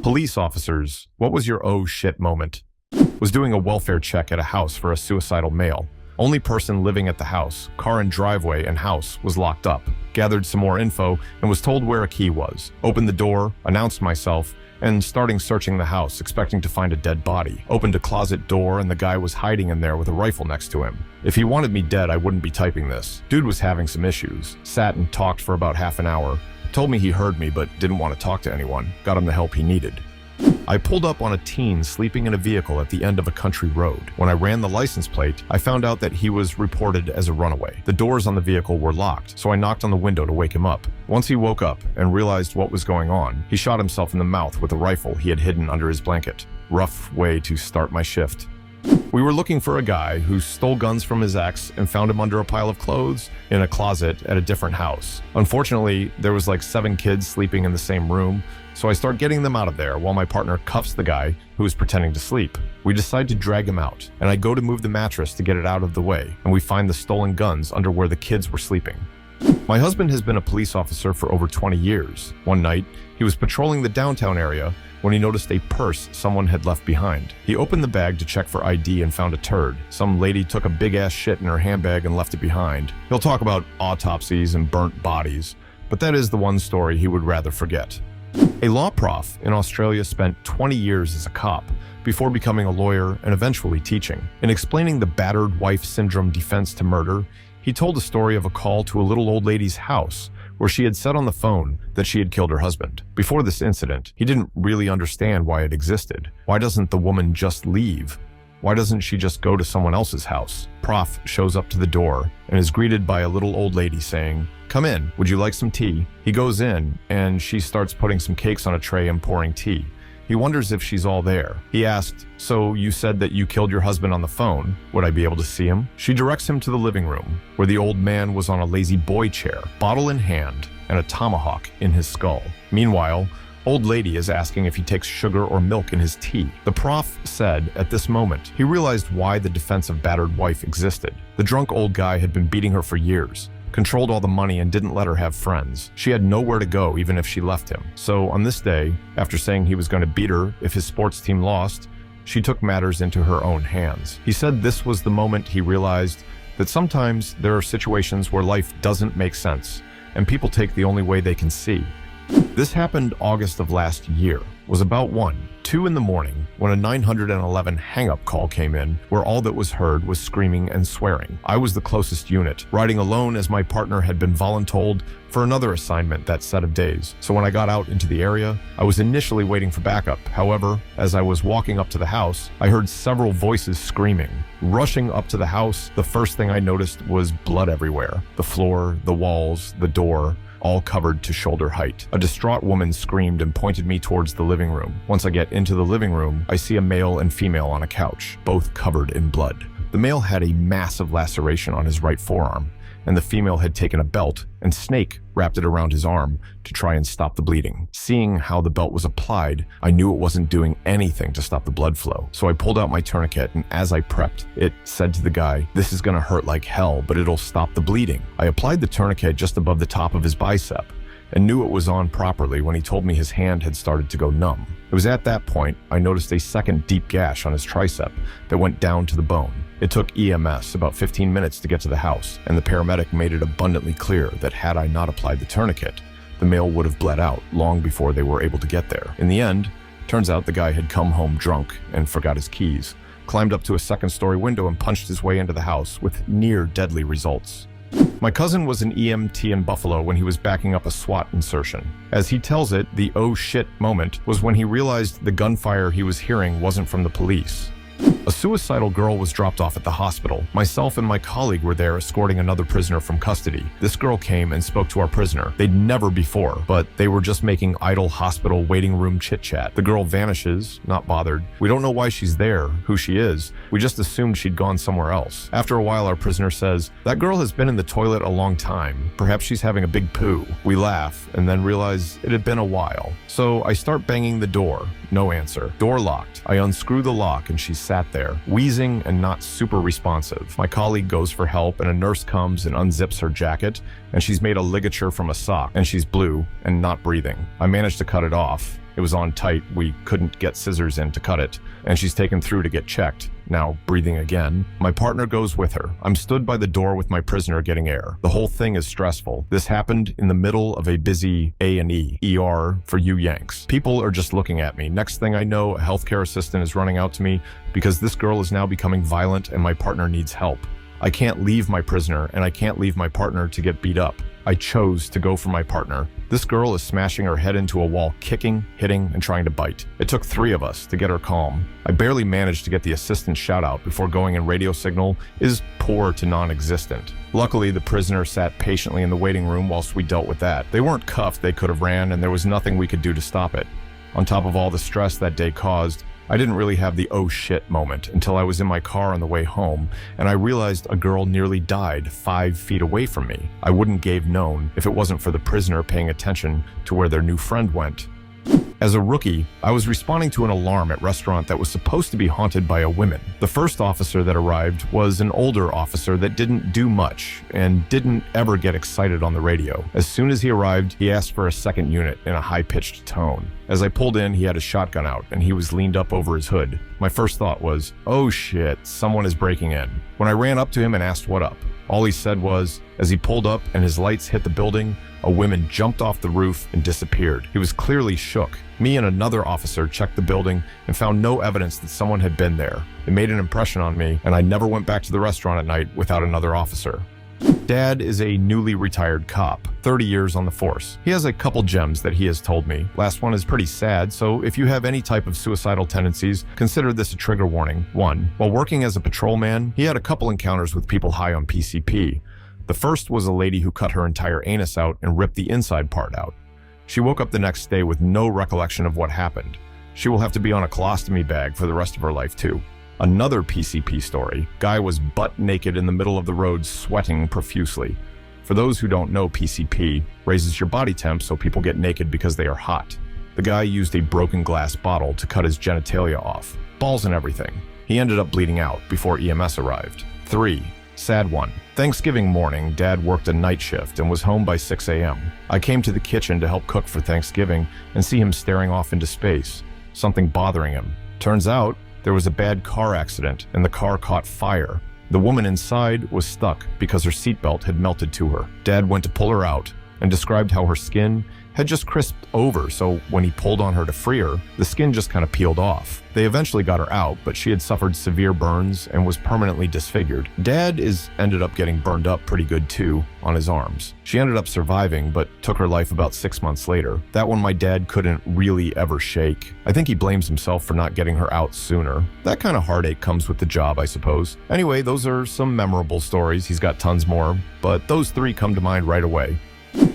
Police officers, what was your oh shit moment? Was doing a welfare check at a house for a suicidal male. Only person living at the house, car and driveway and house, was locked up. Gathered some more info and was told where a key was. Opened the door, announced myself, and starting searching the house, expecting to find a dead body. Opened a closet door and the guy was hiding in there with a rifle next to him. If he wanted me dead, I wouldn't be typing this. Dude was having some issues. Sat and talked for about half an hour. Told me he heard me but didn't want to talk to anyone. Got him the help he needed. I pulled up on a teen sleeping in a vehicle at the end of a country road. When I ran the license plate, I found out that he was reported as a runaway. The doors on the vehicle were locked, so I knocked on the window to wake him up. Once he woke up and realized what was going on, he shot himself in the mouth with a rifle he had hidden under his blanket. Rough way to start my shift. We were looking for a guy who stole guns from his ex and found him under a pile of clothes in a closet at a different house. Unfortunately, there was like 7 kids sleeping in the same room, so I start getting them out of there while my partner cuffs the guy who is pretending to sleep. We decide to drag him out, and I go to move the mattress to get it out of the way, and we find the stolen guns under where the kids were sleeping. My husband has been a police officer for over 20 years. One night, he was patrolling the downtown area when he noticed a purse someone had left behind. He opened the bag to check for ID and found a turd. Some lady took a big-ass shit in her handbag and left it behind. He'll talk about autopsies and burnt bodies, but that is the one story he would rather forget. A law prof in Australia spent 20 years as a cop before becoming a lawyer and eventually teaching. In explaining the battered wife syndrome defense to murder, he told a story of a call to a little old lady's house where she had said on the phone that she had killed her husband. Before this incident, he didn't really understand why it existed. Why doesn't the woman just leave? Why doesn't she just go to someone else's house? Prof shows up to the door and is greeted by a little old lady saying, "Come in, would you like some tea?" He goes in and she starts putting some cakes on a tray and pouring tea. He wonders if she's all there. He asked, "So you said that you killed your husband on the phone. Would I be able to see him?" She directs him to the living room, where the old man was on a lazy boy chair, bottle in hand, and a tomahawk in his skull. Meanwhile, old lady is asking if he takes sugar or milk in his tea. The prof said at this moment, he realized why the defense of battered wife existed. The drunk old guy had been beating her for years, controlled all the money and didn't let her have friends. She had nowhere to go even if she left him. So on this day, after saying he was going to beat her if his sports team lost, she took matters into her own hands. He said this was the moment he realized that sometimes there are situations where life doesn't make sense and people take the only way they can see. This happened August of last year. Was about 2 in the morning when a 911 hang-up call came in where all that was heard was screaming and swearing. I was the closest unit, riding alone as my partner had been voluntold for another assignment that set of days. So when I got out into the area, I was initially waiting for backup. However, as I was walking up to the house, I heard several voices screaming. Rushing up to the house, the first thing I noticed was blood everywhere. The floor, the walls, the door, all covered to shoulder height. A distraught woman screamed and pointed me towards the living room. Once I get into the living room, I see a male and female on a couch, both covered in blood. The male had a massive laceration on his right forearm, and the female had taken a belt and snake wrapped it around his arm to try and stop the bleeding. Seeing how the belt was applied, I knew it wasn't doing anything to stop the blood flow. So I pulled out my tourniquet, and as I prepped, it said to the guy, "This is gonna hurt like hell, but it'll stop the bleeding." I applied the tourniquet just above the top of his bicep and knew it was on properly when he told me his hand had started to go numb. It was at that point I noticed a second deep gash on his tricep that went down to the bone. It took EMS about 15 minutes to get to the house, and the paramedic made it abundantly clear that had I not applied the tourniquet, the male would have bled out long before they were able to get there. In the end, turns out the guy had come home drunk and forgot his keys, climbed up to a second-story window and punched his way into the house with near deadly results. My cousin was an EMT in Buffalo when he was backing up a SWAT insertion. As he tells it, the oh shit moment was when he realized the gunfire he was hearing wasn't from the police. A suicidal girl was dropped off at the hospital. Myself and my colleague were there escorting another prisoner from custody. This girl came and spoke to our prisoner. They'd never before, but they were just making idle hospital waiting room chit-chat. The girl vanishes, not bothered. We don't know why she's there, who she is. We just assumed she'd gone somewhere else. After a while, our prisoner says, "That girl has been in the toilet a long time. Perhaps she's having a big poo." We laugh and then realize it had been a while. So I start banging the door. No answer. Door locked. I unscrew the lock and she sat there, wheezing and not super responsive. My colleague goes for help and a nurse comes and unzips her jacket, and she's made a ligature from a sock, and she's blue and not breathing. I managed to cut it off, It was on tight, we couldn't get scissors in to cut it, and she's taken through to get checked. Now, breathing again. My partner goes with her. I'm stood by the door with my prisoner getting air. The whole thing is stressful. This happened in the middle of a busy A&E, ER for you Yanks. People are just looking at me. Next thing I know, a healthcare assistant is running out to me because this girl is now becoming violent and my partner needs help. I can't leave my prisoner and I can't leave my partner to get beat up. I chose to go for my partner. This girl is smashing her head into a wall, kicking, hitting, and trying to bite. It took 3 of us to get her calm. I barely managed to get the assistant shout out before going in radio signal is poor to non-existent. Luckily, the prisoner sat patiently in the waiting room whilst we dealt with that. They weren't cuffed, they could have ran, and there was nothing we could do to stop it. On top of all the stress that day caused, I didn't really have the oh shit moment until I was in my car on the way home and I realized a girl nearly died 5 feet away from me. I wouldn't have known if it wasn't for the prisoner paying attention to where their new friend went. As a rookie, I was responding to an alarm at a restaurant that was supposed to be haunted by a woman. The first officer that arrived was an older officer that didn't do much and didn't ever get excited on the radio. As soon as he arrived, he asked for a second unit in a high-pitched tone. As I pulled in, he had a shotgun out and he was leaned up over his hood. My first thought was, oh shit, someone is breaking in. When I ran up to him and asked what up, all he said was, as he pulled up and his lights hit the building, a woman jumped off the roof and disappeared. He was clearly shook. Me and another officer checked the building and found no evidence that someone had been there. It made an impression on me, and I never went back to the restaurant at night without another officer. Dad is a newly retired cop, 30 years on the force. He has a couple gems that he has told me. Last one is pretty sad, so if you have any type of suicidal tendencies, consider this a trigger warning. 1. While working as a patrolman, he had a couple encounters with people high on PCP. The first was a lady who cut her entire anus out and ripped the inside part out. She woke up the next day with no recollection of what happened. She will have to be on a colostomy bag for the rest of her life too. Another PCP story. Guy was butt naked in the middle of the road, sweating profusely. For those who don't know, PCP raises your body temp so people get naked because they are hot. The guy used a broken glass bottle to cut his genitalia off, balls and everything. He ended up bleeding out before EMS arrived. 3. Sad one. Thanksgiving morning, Dad worked a night shift and was home by 6 a.m. I came to the kitchen to help cook for Thanksgiving and see him staring off into space, something bothering him. Turns out, there was a bad car accident and the car caught fire. The woman inside was stuck because her seatbelt had melted to her. Dad went to pull her out and described how her skin had just crisped over, so when he pulled on her to free her, the skin just kind of peeled off. They eventually got her out, but she had suffered severe burns and was permanently disfigured. Dad ended up getting burned up pretty good too, on his arms. She ended up surviving, but took her life about 6 months later. That one my dad couldn't really ever shake. I think he blames himself for not getting her out sooner. That kind of heartache comes with the job, I suppose. Anyway, those are some memorable stories. He's got tons more, but those 3 come to mind right away.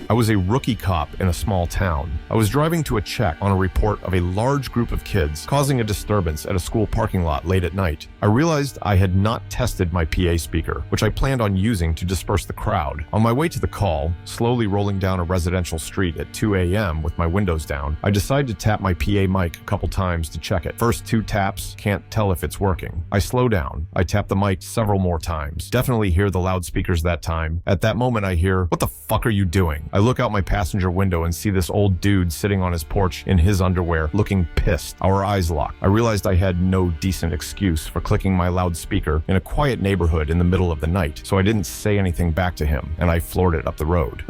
I was a rookie cop in a small town. I was driving to a check on a report of a large group of kids causing a disturbance at a school parking lot late at night. I realized I had not tested my PA speaker, which I planned on using to disperse the crowd. On my way to the call, slowly rolling down a residential street at 2 a.m. with my windows down, I decided to tap my PA mic a couple times to check it. First 2 taps, can't tell if it's working. I slow down. I tap the mic several more times. Definitely hear the loudspeakers that time. At that moment I hear, "What the fuck are you doing?" I look out my passenger window and see this old dude sitting on his porch in his underwear, looking pissed. Our eyes locked. I realized I had no decent excuse for clicking my loudspeaker in a quiet neighborhood in the middle of the night, so I didn't say anything back to him, and I floored it up the road.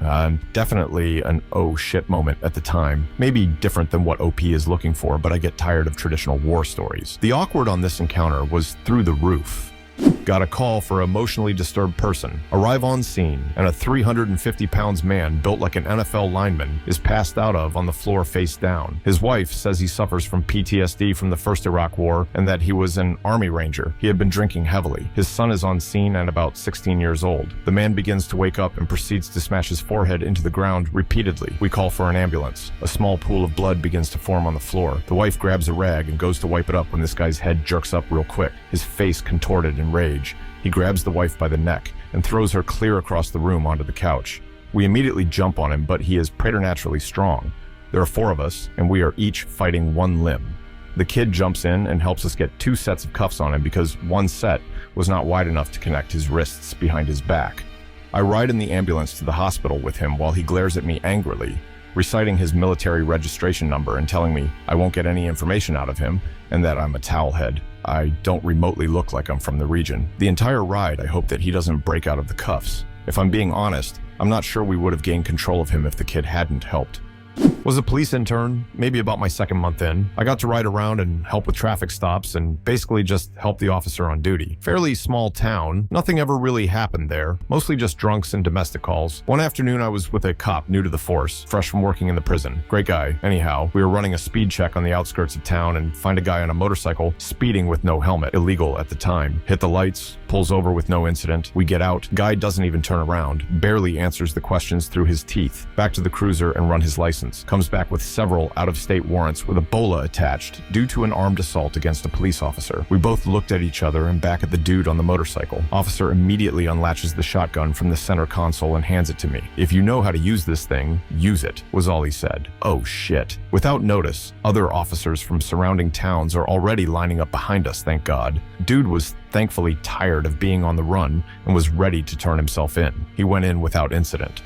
Definitely an oh shit moment at the time. Maybe different than what OP is looking for, but I get tired of traditional war stories. The awkward on this encounter was through the roof. Got a call for emotionally disturbed person. Arrive on scene, and a 350 pounds man built like an NFL lineman is passed out on the floor face down. His wife says he suffers from PTSD from the first Iraq War and that he was an Army Ranger. He had been drinking heavily. His son is on scene and about 16 years old. The man begins to wake up and proceeds to smash his forehead into the ground repeatedly. We call for an ambulance. A small pool of blood begins to form on the floor. The wife grabs a rag and goes to wipe it up when this guy's head jerks up real quick, his face contorted in rage. He grabs the wife by the neck and throws her clear across the room onto the couch. We immediately jump on him, but he is preternaturally strong. There are 4 of us, and we are each fighting 1 limb. The kid jumps in and helps us get 2 sets of cuffs on him because 1 set was not wide enough to connect his wrists behind his back. I ride in the ambulance to the hospital with him while he glares at me angrily. reciting his military registration number and telling me I won't get any information out of him and that I'm a towelhead. I don't remotely look like I'm from the region. The entire ride, I hope that he doesn't break out of the cuffs. If I'm being honest, I'm not sure we would have gained control of him if the kid hadn't helped. Was a police intern, maybe about my second month in. I got to ride around and help with traffic stops and basically just help the officer on duty. Fairly small town, nothing ever really happened there, mostly just drunks and domestic calls. One afternoon I was with a cop new to the force, fresh from working in the prison. Great guy. Anyhow, we were running a speed check on the outskirts of town and find a guy on a motorcycle speeding with no helmet, illegal at the time. Hit the lights, pulls over with no incident. We get out, guy doesn't even turn around, barely answers the questions through his teeth. Back to the cruiser and run his license. Comes back with several out-of-state warrants with a BOLA attached due to an armed assault against a police officer. We both looked at each other and back at the dude on the motorcycle. Officer immediately unlatches the shotgun from the center console and hands it to me. "If you know how to use this thing, use it," was all he said. Oh shit. Without notice, other officers from surrounding towns are already lining up behind us, thank God. Dude was thankfully tired of being on the run and was ready to turn himself in. He went in without incident.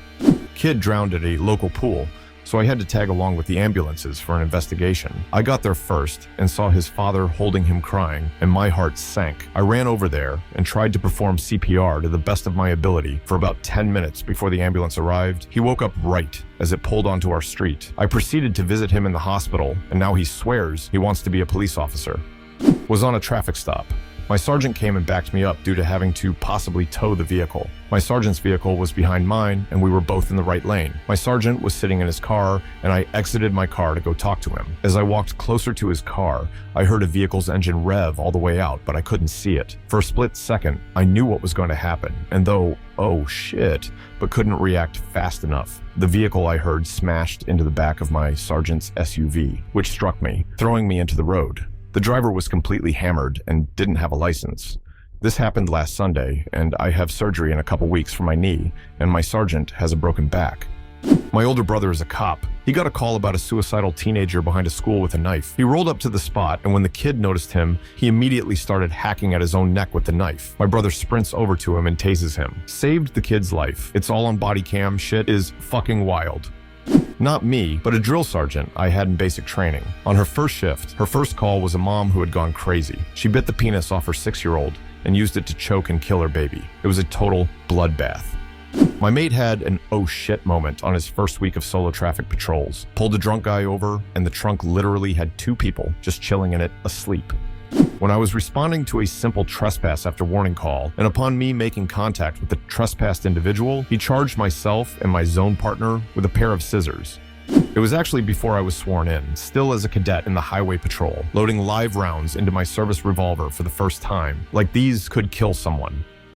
Kid drowned at a local pool, so I had to tag along with the ambulances for an investigation. I got there first and saw his father holding him crying, and my heart sank. I ran over there and tried to perform CPR to the best of my ability for about 10 minutes before the ambulance arrived. He woke up right as it pulled onto our street. I proceeded to visit him in the hospital, and now he swears he wants to be a police officer. Was on a traffic stop. My sergeant came and backed me up due to having to possibly tow the vehicle. My sergeant's vehicle was behind mine, and we were both in the right lane. My sergeant was sitting in his car, and I exited my car to go talk to him. As I walked closer to his car, I heard a vehicle's engine rev all the way out, but I couldn't see it. For a split second, I knew what was going to happen, and though, oh shit, but couldn't react fast enough. The vehicle I heard smashed into the back of my sergeant's SUV, which struck me, throwing me into the road. The driver was completely hammered and didn't have a license. This happened last Sunday, and I have surgery in a couple weeks for my knee, and my sergeant has a broken back. My older brother is a cop. He got a call about a suicidal teenager behind a school with a knife. He rolled up to the spot, and when the kid noticed him, he immediately started hacking at his own neck with the knife. My brother sprints over to him and tases him. Saved the kid's life. It's all on body cam. Shit is fucking wild. Not me, but a drill sergeant I had in basic training. On her first shift, her first call was a mom who had gone crazy. She bit the penis off her 6-year-old and used it to choke and kill her baby. It was a total bloodbath. My mate had an oh shit moment on his first week of solo traffic patrols. Pulled a drunk guy over, and the trunk literally had 2 people just chilling in it, asleep. When I was responding to a simple trespass after warning call, and upon me making contact with the trespassed individual, he charged myself and my zone partner with a pair of scissors. It was actually before I was sworn in, still as a cadet in the highway patrol, loading live rounds into my service revolver for the first time. Like these could kill someone.